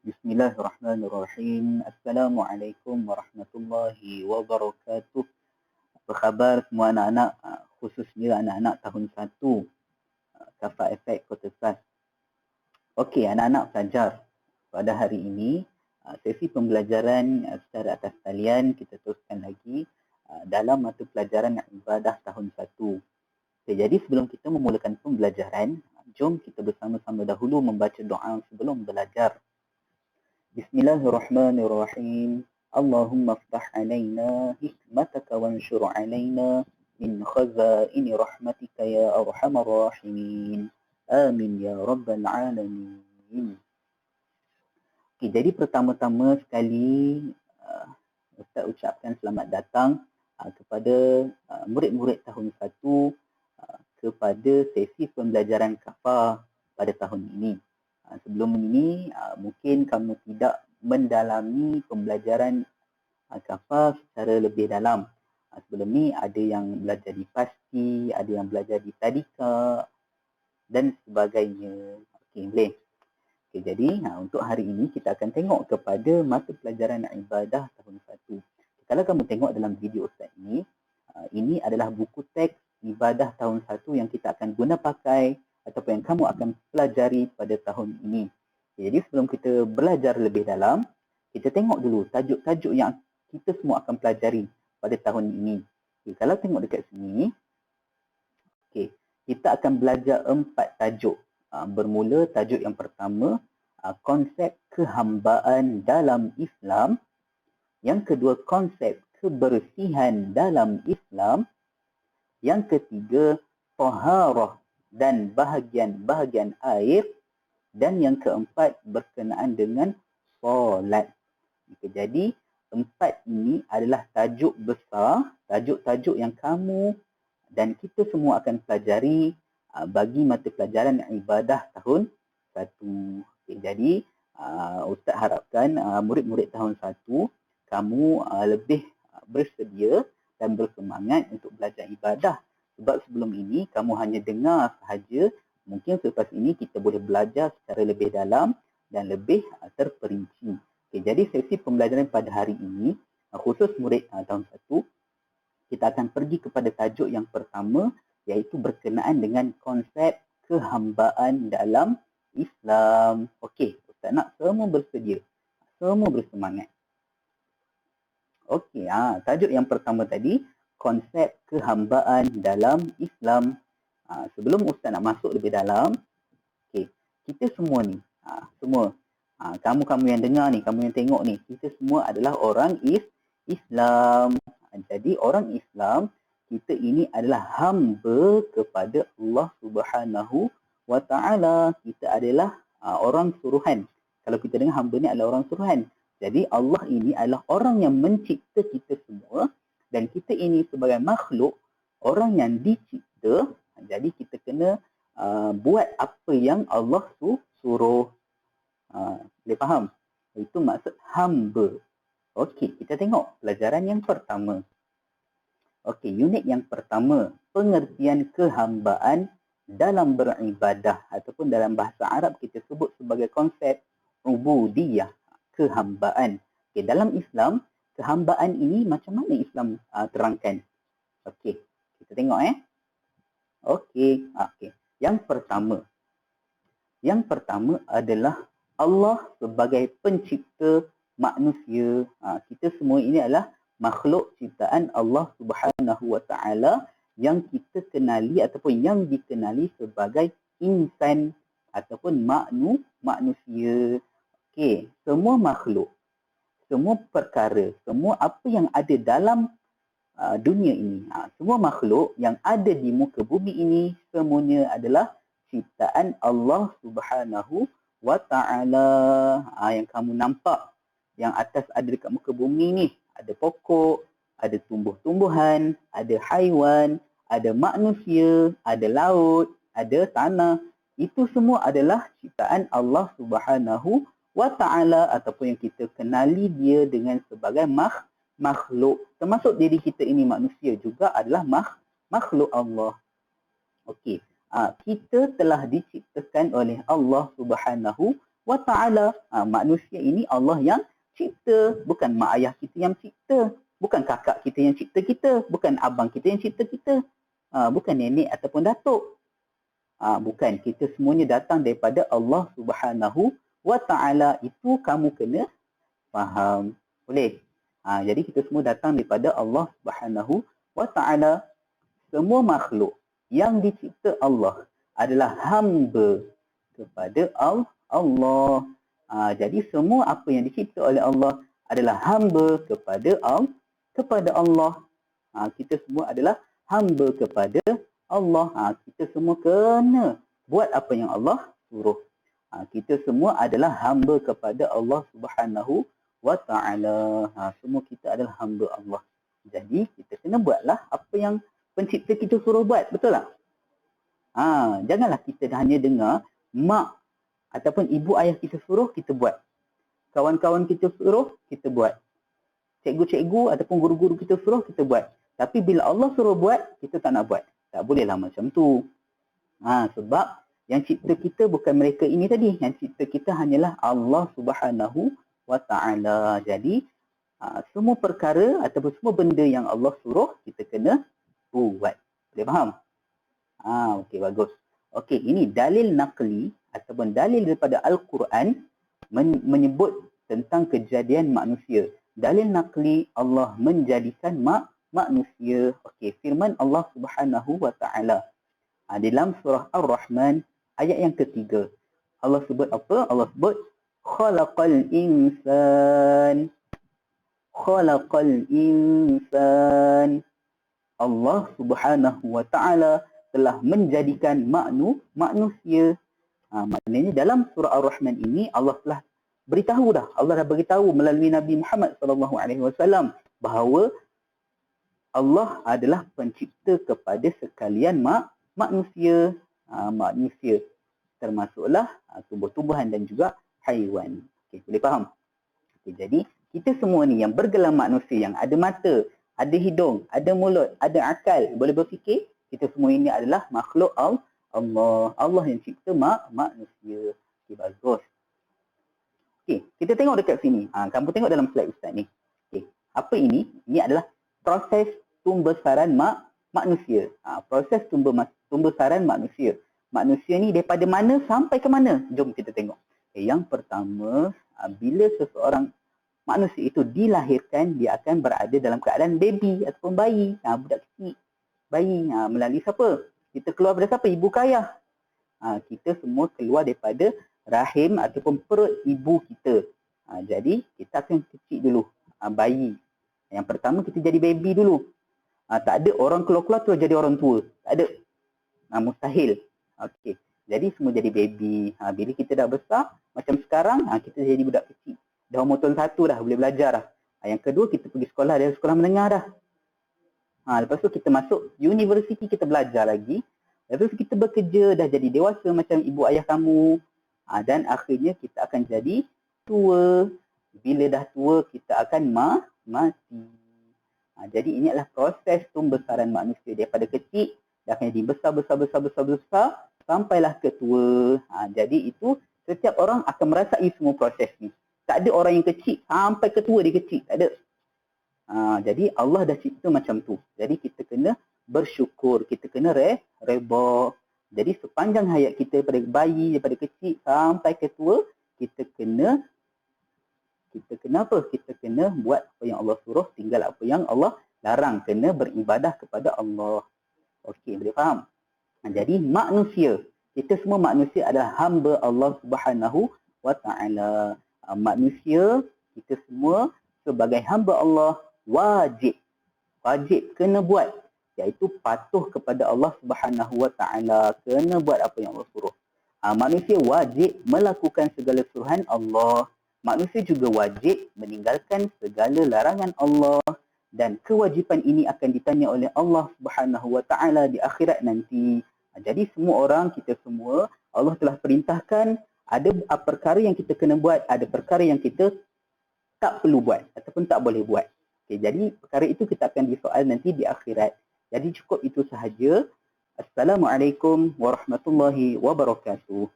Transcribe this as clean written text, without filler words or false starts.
Bismillahirrahmanirrahim. Assalamualaikum warahmatullahi wabarakatuh. Apa khabar semua anak-anak, khususnya anak-anak tahun 1 Kafah Efek Kota Kelas. Okey, anak-anak pelajar. Pada hari ini, sesi pembelajaran secara atas talian kita teruskan lagi dalam mata pelajaran ibadah tahun 1. Okay, jadi sebelum kita memulakan pembelajaran, jom kita bersama-sama dahulu membaca doa sebelum belajar. Bismillahirrahmanirrahim. Allahumma ftah alaina hikmataka wanshur alaina min khazaini rahmatika ya arhamar rahimin. Amin ya rabbal alamin. Okay, jadi pertama-tama sekali Ustaz ucapkan selamat datang kepada murid-murid tahun 1 kepada sesi pembelajaran kafah pada tahun ini. Sebelum ini, mungkin kamu tidak mendalami pembelajaran kafah secara lebih dalam. Sebelum ni ada yang belajar di pasti, ada yang belajar di tadika dan sebagainya. Okey, boleh. Okey, jadi untuk hari ini kita akan tengok kepada mata pelajaran ibadah tahun 1. Kalau kamu tengok dalam video Ustaz ini adalah buku teks ibadah tahun 1 yang kita akan guna pakai ataupun yang kamu akan pelajari pada tahun ini. Jadi sebelum kita belajar lebih dalam, kita tengok dulu tajuk-tajuk yang kita semua akan pelajari pada tahun ini. Okay, kalau tengok dekat sini, kita akan belajar 4 tajuk. Bermula tajuk yang pertama, konsep kehambaan dalam Islam. Yang kedua, konsep kebersihan dalam Islam. Yang ketiga, taharah dan bahagian-bahagian air. Dan yang keempat, berkenaan dengan solat. Jadi, 4 ini adalah tajuk besar, tajuk-tajuk yang kamu dan kita semua akan pelajari bagi mata pelajaran ibadah tahun 1. Jadi, Ustaz harapkan murid-murid tahun 1, kamu lebih bersedia dan bersemangat untuk belajar ibadah. Sebab sebelum ini kamu hanya dengar sahaja. Mungkin selepas ini kita boleh belajar secara lebih dalam dan lebih terperinci. Jadi sesi pembelajaran pada hari ini, khusus murid tahun 1, kita akan pergi kepada tajuk yang pertama, iaitu berkenaan dengan konsep kehambaan dalam Islam. Okey, Ustaz nak semua bersedia. Semua bersemangat. Okey, tajuk yang pertama tadi, konsep kehambaan dalam Islam. Sebelum Ustaz nak masuk lebih dalam, kita semua ni, kamu-kamu yang dengar ni, kamu yang tengok ni, kita semua adalah orang Islam. Jadi orang Islam, kita ini adalah hamba kepada Allah Subhanahu wa Ta'ala. Kita adalah orang suruhan. Kalau kita dengar hamba ni adalah orang suruhan. Jadi Allah ini adalah orang yang mencipta kita semua dan kita ini sebagai makhluk, orang yang dicipta. Jadi kita kena buat apa yang Allah suruh. Boleh faham? Itu maksud hamba. Okey, kita tengok pelajaran yang pertama. Okey, unit yang pertama, pengertian kehambaan dalam beribadah ataupun dalam bahasa Arab kita sebut sebagai konsep ubudiyah, kehambaan. Okey, dalam Islam, kehambaan ini macam mana Islam terangkan? Okey, kita tengok Okey. Yang pertama adalah Allah sebagai pencipta manusia. Kita semua ini adalah makhluk ciptaan Allah Subhanahu wa Ta'ala yang kita kenali ataupun yang dikenali sebagai insan ataupun manusia. Okey, semua makhluk, semua perkara, semua apa yang ada dalam dunia ini, semua makhluk yang ada di muka bumi ini semuanya adalah ciptaan Allah Subhanahu wa Ta'ala. Yang kamu nampak, yang atas ada dekat muka bumi ni, ada pokok, ada tumbuh-tumbuhan, ada haiwan, ada manusia, ada laut, ada tanah. Itu semua adalah ciptaan Allah Subhanahu wa Ta'ala ataupun yang kita kenali dia dengan sebagai makhluk. Termasuk diri kita ini manusia juga adalah makhluk Allah. Okey. Kita telah diciptakan oleh Allah Subhanahu wa ta'ala. Manusia ini Allah yang cipta, bukan mak ayah kita yang cipta, bukan kakak kita yang cipta kita, bukan abang kita yang cipta kita, bukan nenek ataupun datuk. Bukan, kita semuanya datang daripada Allah Subhanahu wa ta'ala. Itu kamu kena faham. Boleh? Jadi kita semua datang daripada Allah Subhanahu wa ta'ala. Semua makhluk yang dicipta Allah adalah hamba kepada Allah. Jadi semua apa yang dicipta oleh Allah adalah hamba kepada Allah. Kita semua adalah hamba kepada Allah. Kita semua kena buat apa yang Allah suruh. Kita semua adalah hamba kepada Allah Subhanahu wa ta'ala. Semua kita adalah hamba Allah. Jadi kita kena buatlah apa yang pencipta kita suruh buat. Betul tak? Janganlah kita hanya dengar mak ataupun ibu ayah kita suruh, kita buat. Kawan-kawan kita suruh, kita buat. Cikgu-cikgu ataupun guru-guru kita suruh, kita buat. Tapi bila Allah suruh buat, kita tak nak buat. Tak bolehlah macam tu. Sebab yang cipta kita bukan mereka ini tadi. Yang cipta kita hanyalah Allah Subhanahu wa ta'ala. Jadi, semua perkara ataupun semua benda yang Allah suruh, kita kena buat. Boleh faham? Okey, bagus. Okey, ini dalil naqli ataupun dalil daripada Al-Quran menyebut tentang kejadian manusia. Dalil naqli, Allah menjadikan manusia. Okey, firman Allah Subhanahu wa ta'ala dalam surah Ar-Rahman ayat yang ketiga. Allah sebut apa? Allah sebut khalaqal insan. Khalaqal insan. Allah Subhanahu wa ta'ala telah menjadikan manusia. Maknanya dalam surah Ar-Rahman ini Allah telah beritahu dah. Allah dah beritahu melalui Nabi Muhammad SAW bahawa Allah adalah pencipta kepada sekalian manusia. Manusia termasuklah tumbuh-tumbuhan dan juga haiwan. Okey, boleh faham? Okey, jadi kita semua ni yang bergelar manusia, yang ada mata, ada hidung, ada mulut, ada akal, boleh berfikir, kita semua ini adalah makhluk Allah. Allah yang cipta manusia. Okey, bagus. Okey, kita tengok dekat sini. Kamu tengok dalam slide Ustaz ni. Okey, apa ini? Ini adalah proses pembesaran manusia. Proses pembesaran manusia. Manusia ni daripada mana sampai ke mana? Jom kita tengok. Yang pertama, bila seseorang manusia itu dilahirkan, dia akan berada dalam keadaan baby ataupun bayi. Budak kecil. Bayi. Melalui siapa? Kita keluar daripada siapa? Ibu ke ayah? Kita semua keluar daripada rahim ataupun perut ibu kita. Jadi, kita akan kecil dulu. Bayi. Yang pertama, kita jadi baby dulu. Tak ada orang keluar-keluar terus jadi orang tua. Tak ada. Mustahil. Okey. Jadi, semua jadi baby. Bila kita dah besar, macam sekarang, kita jadi budak kecil. Dah umur tahun 1 dah, boleh belajar dah. Yang kedua, kita pergi sekolah, dari sekolah menengah dah. Lepas tu kita masuk universiti, kita belajar lagi. Lepas tu kita bekerja, dah jadi dewasa macam ibu ayah kamu. Dan akhirnya kita akan jadi tua. Bila dah tua, kita akan mati. Jadi ini adalah proses pembesaran manusia. Daripada kecil, dah akan jadi besar, sampailah ke tua. Jadi itu, setiap orang akan merasai semua proses ni. Tak ada orang yang kecil, sampai ke tua dia kecil. Tak ada. Jadi Allah dah cipta macam tu. Jadi kita kena bersyukur, kita kena redha. Jadi sepanjang hayat kita daripada bayi, daripada kecil sampai ke tua, kita kena apa? Kita kena buat apa yang Allah suruh, tinggal apa yang Allah larang. Kena beribadah kepada Allah. Okey, boleh faham? Jadi manusia, kita semua manusia adalah hamba Allah Subhanahu wa ta'ala. Manusia, kita semua sebagai hamba Allah wajib kena buat, iaitu patuh kepada Allah Subhanahu wa ta'ala, kena buat apa yang Allah suruh. Manusia wajib melakukan segala suruhan Allah. Manusia juga wajib meninggalkan segala larangan Allah, dan kewajipan ini akan ditanya oleh Allah Subhanahu wa ta'ala di akhirat nanti. Jadi semua orang, kita semua, Allah telah perintahkan ada perkara yang kita kena buat, ada perkara yang kita tak perlu buat ataupun tak boleh buat. Okay, jadi perkara itu kita akan disoal nanti di akhirat. Jadi cukup itu sahaja. Assalamualaikum warahmatullahi wabarakatuh.